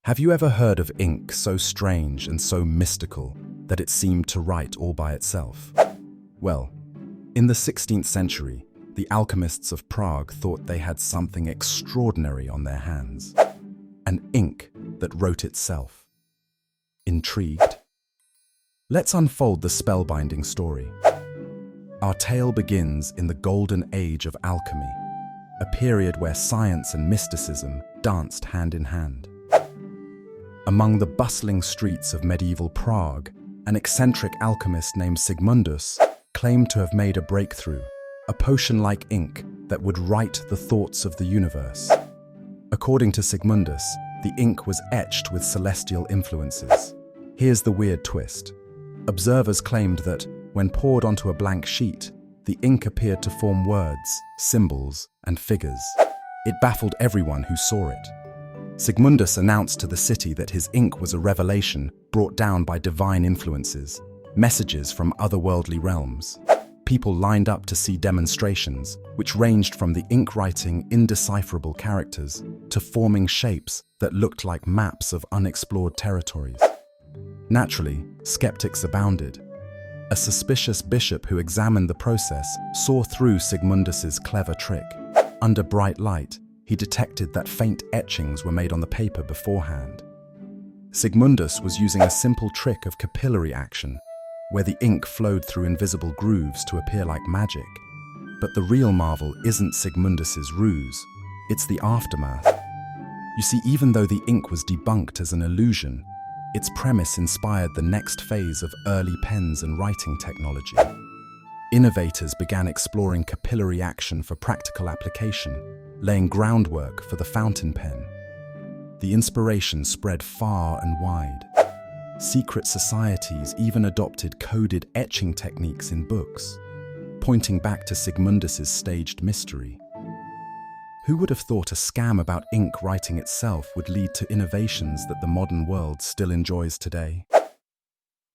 Have you ever heard of ink so strange and so mystical that it seemed to write all by itself? Well, in the 16th century, the alchemists of Prague thought they had something extraordinary on their hands. An ink that wrote itself. Intrigued? Let's unfold the spellbinding story. Our tale begins in the golden age of alchemy, a period where science and mysticism danced hand in hand. Among the bustling streets of medieval Prague, an eccentric alchemist named Sigmundus claimed to have made a breakthrough, a potion-like ink that would write the thoughts of the universe. According to Sigmundus, the ink was etched with celestial influences. Here's the weird twist. Observers claimed that, when poured onto a blank sheet, the ink appeared to form words, symbols, and figures. It baffled everyone who saw it. Sigmundus announced to the city that his ink was a revelation brought down by divine influences, messages from otherworldly realms. People lined up to see demonstrations, which ranged from the ink writing indecipherable characters to forming shapes that looked like maps of unexplored territories. Naturally, skeptics abounded. A suspicious bishop who examined the process saw through Sigmundus's clever trick. Under bright light, he detected that faint etchings were made on the paper beforehand. Sigmundus was using a simple trick of capillary action, where the ink flowed through invisible grooves to appear like magic. But the real marvel isn't Sigmundus's ruse, it's the aftermath. You see, even though the ink was debunked as an illusion, its premise inspired the next phase of early pens and writing technology. Innovators began exploring capillary action for practical application, laying groundwork for the fountain pen. The inspiration spread far and wide. Secret societies even adopted coded etching techniques in books, pointing back to Sigmundus's staged mystery. Who would have thought a scam about ink writing itself would lead to innovations that the modern world still enjoys today?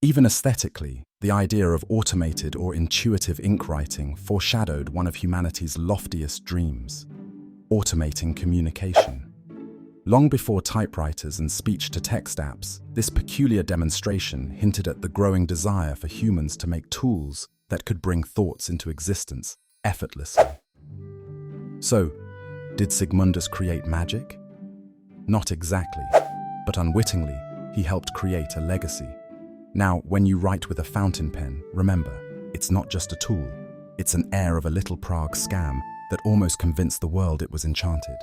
Even aesthetically, the idea of automated or intuitive ink writing foreshadowed one of humanity's loftiest dreams: automating communication. Long before typewriters and speech-to-text apps, this peculiar demonstration hinted at the growing desire for humans to make tools that could bring thoughts into existence effortlessly. So, did Sigmundus create magic? Not exactly, but unwittingly, he helped create a legacy. Now, when you write with a fountain pen, remember, it's not just a tool, it's an heir of a little Prague scam that almost convinced the world it was enchanted.